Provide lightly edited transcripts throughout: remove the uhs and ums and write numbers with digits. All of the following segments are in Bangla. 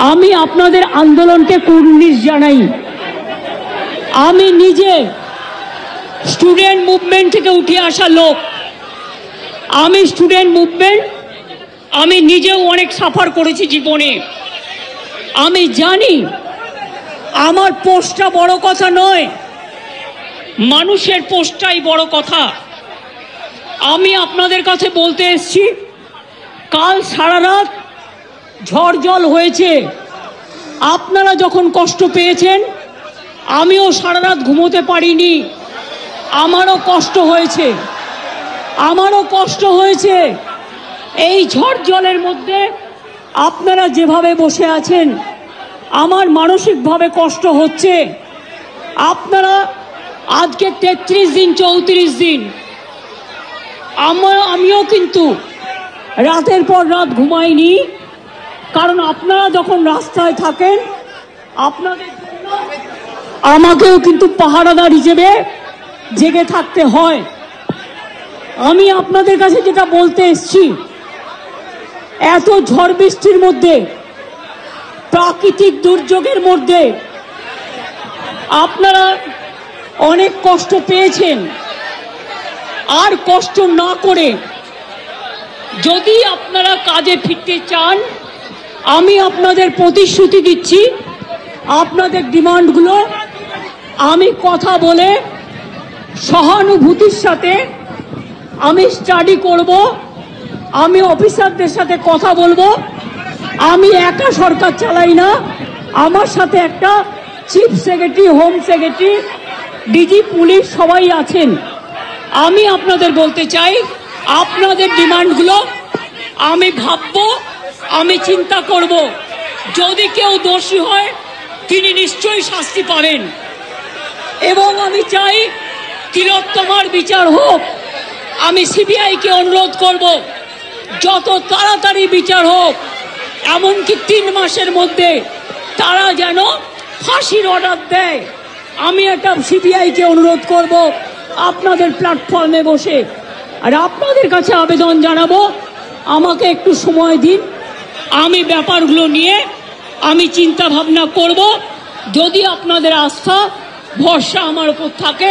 আমি আপনাদের আন্দোলনকে কুর্নিশ জানাই। আমি নিজে স্টুডেন্ট মুভমেন্ট থেকে উঠে আসা লোক। আমি স্টুডেন্ট মুভমেন্ট আমি নিজেও অনেক সাফার করেছি জীবনে। আমি জানি আমার পোস্টটা বড় কথা নয়, মানুষের পোস্টটাই বড় কথা। আমি আপনাদের কাছে বলতে এসেছি, কাল সারা রাত ঝড় জল হয়েছে। আপনারা যখন কষ্ট পেয়েছেন, আমিও সারা রাত ঘুমোতে পারিনি। আমারও কষ্ট হয়েছে। এই ঝড় জলের মধ্যে আপনারা যেভাবে বসে আছেন, আমার মানসিকভাবে কষ্ট হচ্ছে। আপনারা আজকে 33 দিন 34 দিন, আমিও কিন্তু রাতের পর রাত ঘুমাইনি। কারণ আপনারা যখন রাস্তায় থাকেন, আপনাদের জন্য আমাকেও কিন্তু পাহারাদার হিসেবে জেগে থাকতে হয়। আমি আপনাদের কাছে যেটা বলতে এসেছি, এত ঝড় বৃষ্টির মধ্যে, প্রাকৃতিক দুর্যোগের মধ্যে আপনারা অনেক কষ্ট পেয়েছেন। আর কষ্ট না করে যদি আপনারা কাজে ফিরতে চান, আমি আপনাদের প্রতিশ্রুতি দিচ্ছি, আপনাদের ডিমান্ডগুলো আমি কথা বলে সহানুভূতির সাথে আমি স্টাডি করব। আমি অফিসারদের সাথে কথা বলবো। আমি একা সরকার চালাই না, আমার সাথে একটা chief secretary, home secretary, DG police সবাই আছেন। আমি আপনাদের বলতে চাই, আপনাদের ডিমান্ডগুলো আমি ভাববো, আমি চিন্তা করব। যদি কেউ দোষী হয়, তিনি নিশ্চয়ই শাস্তি পাবেন। এবং আমি চাই তিলোত্তমার বিচার হোক। আমি সিবিআইকে অনুরোধ করব, যত তাড়াতাড়ি বিচার হোক, এমনকি 3 মাসের মধ্যে তারা যেন ফাঁসির অর্ডার দেয়। আমি একটা সিবিআইকে অনুরোধ করব আপনাদের প্ল্যাটফর্মে বসে। আর আপনাদের কাছে আবেদন জানাবো, আমাকে একটু সময় দিন। আমি ব্যাপারগুলো নিয়ে আমি চিন্তা ভাবনা করব। যদি আপনাদের আস্থা ভরসা আমার উপর থাকে,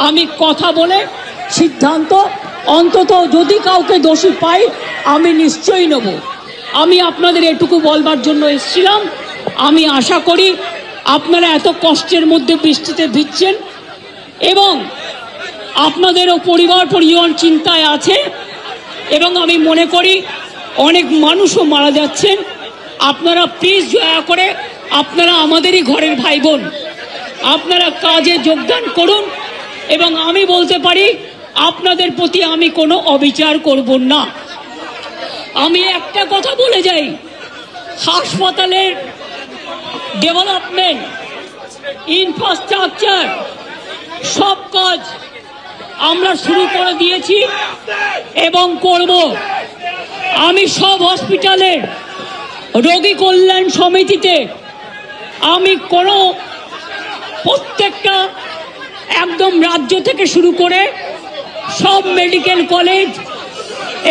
আমি কথা বলে সিদ্ধান্ত, অন্তত যদি কাউকে দোষী পাই, আমি নিশ্চয়ই নেব। আমি আপনাদের এটুকু বলবার জন্য এসেছিলাম। আমি আশা করি আপনারা এত কষ্টের মধ্যে বৃষ্টিতে ভিজছেন এবং আপনাদেরও পরিবার চিন্তায় আছে। এবং আমি মনে করি অনেক মানুষও মারা যাচ্ছেন। আপনারা প্লিজ দয়া করে, আপনারা আমাদেরই ঘরের ভাই বোন, আপনারা কাজে যোগদান করুন। এবং আমি বলতে পারি, আপনাদের প্রতি আমি কোনো অবিচার করব না। আমি একটা কথা বলে যাই, হাসপাতালের ডেভেলপমেন্ট, ইনফ্রাস্ট্রাকচার, সব কাজ আমরা শুরু করে দিয়েছি এবং করব। আমি সব হসপিটালের রোগী কল্যাণ সমিতিতে আমি প্রত্যেকটা একদম রাজ্য থেকে শুরু করে সব মেডিকেল কলেজ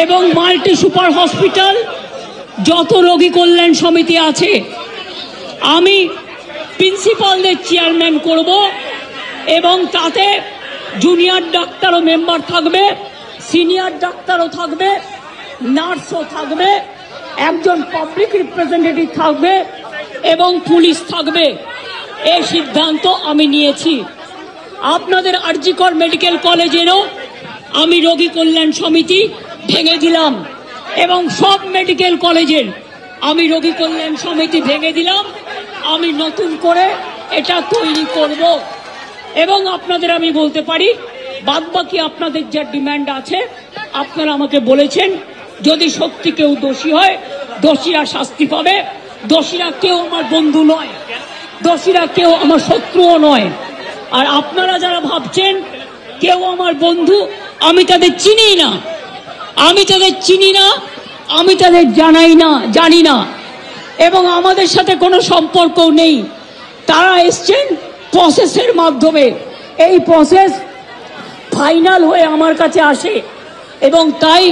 এবং মাল্টি সুপার হসপিটাল, যত রোগী কল্যাণ সমিতি আছে, আমি প্রিন্সিপালদের চেয়ারম্যান করব। এবং তাতে জুনিয়র ডাক্তারও মেম্বার থাকবে, সিনিয়র ডাক্তারও থাকবে, নার্সও থাকবে, একজন পাবলিক রিপ্রেজেন্টেটিভ থাকবে এবং পুলিশ থাকবে। এই সিদ্ধান্ত আমি নিয়েছি। আপনাদের আরজিকর মেডিকেল কলেজেরও আমি রোগী কল্যাণ সমিতি ভেঙে দিলাম এবং সব মেডিকেল কলেজের আমি রোগী কল্যাণ সমিতি ভেঙে দিলাম। আমি নতুন করে এটা তৈরি করব। এবং আপনাদের আমি বলতে পারি, বাদবাকি আপনাদের যা ডিমান্ড আছে আপনারা আমাকে বলেছেন। যদি সত্যি কেউ দোষী হয়, দোষীরা শাস্তি পাবে। দোষীরা কেউ আমার বন্ধু নয়, দোষীরা কেউ আমার শত্রুও নয়। আর আপনারা যারা ভাবছেন কেউ আমার বন্ধু, আমি তাদের চিনি না, আমি তাদের জানি না এবং আমাদের সাথে কোনো সম্পর্কও নেই। তারা এসছেন প্রসেসের মাধ্যমে। এই প্রসেস ফাইনাল হয়ে আমার কাছে আসে এবং তাই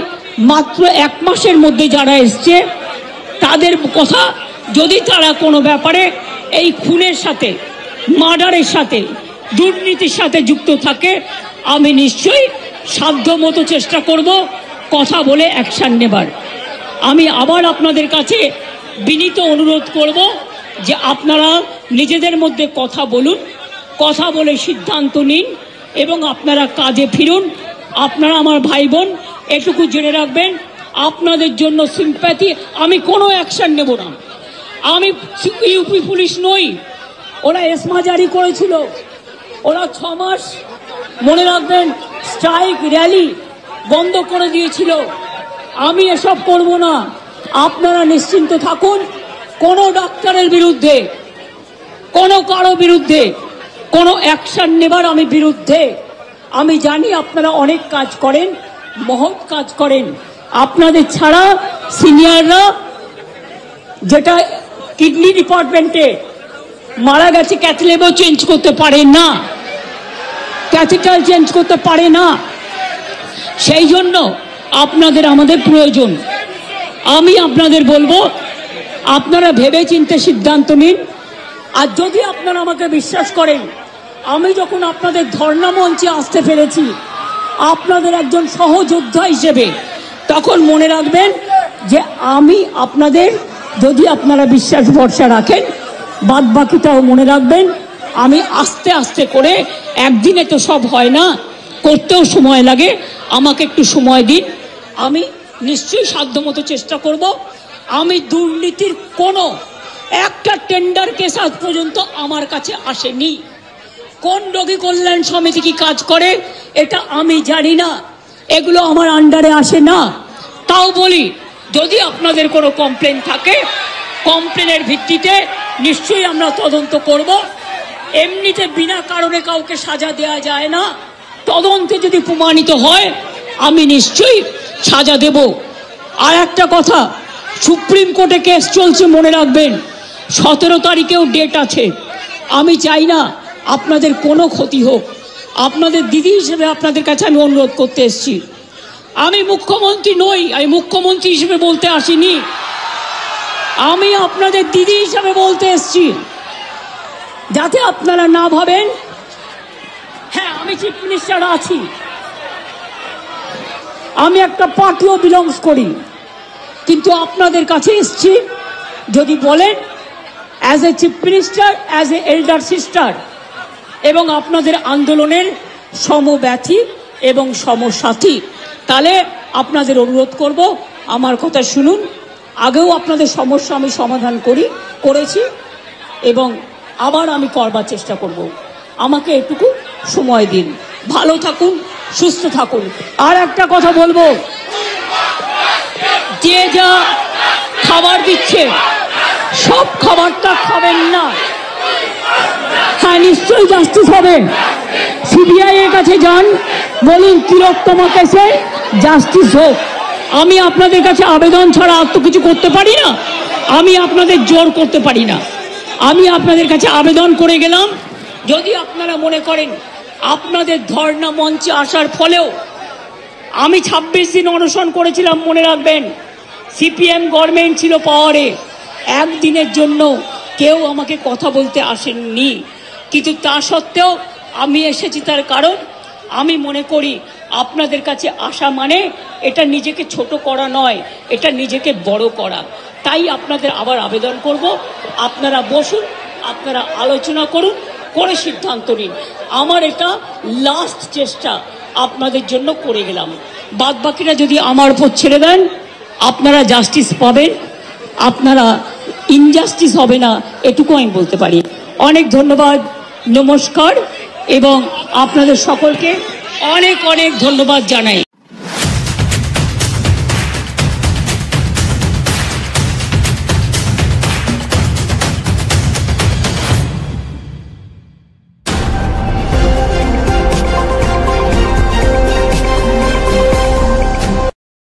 মাত্র 1 মাসের মধ্যে যারা এসছে তাদের কথা যদি তারা কোনো ব্যাপারে এই খুনের সাথে, মার্ডারের সাথে, দুর্নীতির সাথে যুক্ত থাকে, আমি নিশ্চয়ই সাধ্যমতো চেষ্টা করব কথা বলে অ্যাকশন নেবার। আমি আবার আপনাদের কাছে বিনীত অনুরোধ করব যে আপনারা নিজেদের মধ্যে কথা বলুন, কথা বলে সিদ্ধান্ত নিন এবং আপনারা কাজে ফিরুন। আপনারা আমার ভাই বোন, এটুকু জেনে রাখবেন, আপনাদের জন্য সিম্প্যাথি, আমি কোনো অ্যাকশন নেব না। আমি ইউপি পুলিশ নই। ওরা এসমা জারি করেছিল, ওরা 6 মাস মনে রাখবেন স্ট্রাইক র্যালি বন্ধ করে দিয়েছিল। আমি এসব করব না। আপনারা নিশ্চিন্ত থাকুন, কোনো ডাক্তারের বিরুদ্ধে, কোনো কারো বিরুদ্ধে কোনো অ্যাকশন নেবার আমি বিরুদ্ধে। আমি জানি আপনারা অনেক কাজ করেন, মহৎ কাজ করেন। আপনাদের ছাড়া সিনিয়ররা, যেটা কিডনি ডিপার্টমেন্টে মারা গেছে, ক্যাথলেবও চেঞ্জ করতে পারে না, ক্যাথিটার চেঞ্জ করতে পারে না। সেই জন্য আপনাদের আমাদের প্রয়োজন। আমি আপনাদের বলবো, আপনারা ভেবে চিন্তে সিদ্ধান্ত নিন। আর যদি আপনারা আমাকে বিশ্বাস করেন, আমি যখন আপনাদের ধর্ণা মঞ্চে আসতে পেরেছি আপনাদের একজন সহযোদ্ধা হিসেবে, তখন মনে রাখবেন যে আমি আপনাদের, যদি আপনারা বিশ্বাস ভরসা রাখেন, বাদ বাকিটাও মনে রাখবেন। আমি আস্তে আস্তে করে, একদিনে তো সব হয় না, করতেও সময় লাগে, আমাকে একটু সময় দিন। আমি নিশ্চয়ই সাধ্যমতো চেষ্টা করব। আমি দুর্নীতির কোনো একটা টেন্ডার কেস আজ পর্যন্ত আমার কাছে আসেনি। কোন রোগী কল্যাণ সমিতি কি কাজ করে এটা আমি জানি না, এগুলো আমার আন্ডারে আসে না। তাও বলি, যদি আপনাদের কোনো কমপ্লেন থাকে, কমপ্লেনের ভিত্তিতে নিশ্চয়ই আমরা তদন্ত করব। এমনিতে বিনা কারণে কাউকে সাজা দেওয়া যায় না। তদন্তে যদি প্রমাণিত হয় আমি নিশ্চয়ই সাজা দেব। আর একটা কথা, সুপ্রিম কোর্টে কেস চলছে, মনে রাখবেন 17 তারিখেও ডেট আছে। আমি চাই না আপনাদের কোনো ক্ষতি হোক। আপনাদের দিদি হিসেবে আপনাদের কাছে আমি অনুরোধ করতে এসেছি। আমি মুখ্যমন্ত্রী নই, আমি মুখ্যমন্ত্রী হিসেবে বলতে আসিনি, আমি আপনাদের দিদি হিসেবে বলতে এসেছি। যাতে আপনারা না ভাবেন, হ্যাঁ আমি চিফ মিনিস্টার আছি, আমি একটা পার্টিও বিলংস করি, কিন্তু আপনাদের কাছে এসেছি যদি বলেন as a chief minister, as a elder sister, এবং আপনাদের আন্দোলনের সমব্যথী এবং সমসাথী, তাহলে আপনাদের অনুরোধ করব আমার কথা শুনুন। আগেও আপনাদের সমস্যা আমি সমাধান করেছি এবং আবার আমি করবার চেষ্টা করব। আমাকে এটুকু সময় দিন। ভালো থাকুন, সুস্থ থাকুন। আর একটা কথা বলবো, যে যা খাবার দিচ্ছে সব খাবারটা খাবেন না। হ্যাঁ, নিশ্চয়ই জাস্টিস হবে। সিবিআই এর কাছে যান, বলুন তিলোত্তমা কেসে জাস্টিস হোক। আমি আপনাদের কাছে আবেদন ছাড়া আর তো কিছু করতে পারি না, আমি আপনাদের জোর করতে পারি না। আমি আপনাদের কাছে আবেদন করে গেলাম, যদি আপনারা মনে করেন আপনাদের ধর্ণা মঞ্চে আসার ফলেও, আমি 26 দিন অনশন করেছিলাম, মনে রাখবেন সিপিএম গভর্নমেন্ট ছিল পাওয়ারে, একদিনের জন্য কেউ আমাকে কথা বলতে আসেননি। কিন্তু তা সত্ত্বেও আমি এসেছি, তার কারণ আমি মনে করি আপনাদের কাছে আসা মানে এটা নিজেকে ছোট করা নয়, এটা নিজেকে বড় করা। তাই আপনাদের আবার আবেদন করব, আপনারা বসুন, আপনারা আলোচনা করুন, করে সিদ্ধান্ত নিন। আমার এটা লাস্ট চেষ্টা আপনাদের জন্য করে গেলাম। বাদ বাকিরা যদি আমার উপর ছেড়ে দেন, আপনারা জাস্টিস পাবেন, আপনারা ইনজাস্টিস হবে না, এটুকু আমি বলতে পারি। অনেক ধন্যবাদ, নমস্কার, এবং আপনাদের সকলকে অনেক অনেক ধন্যবাদ জানাই।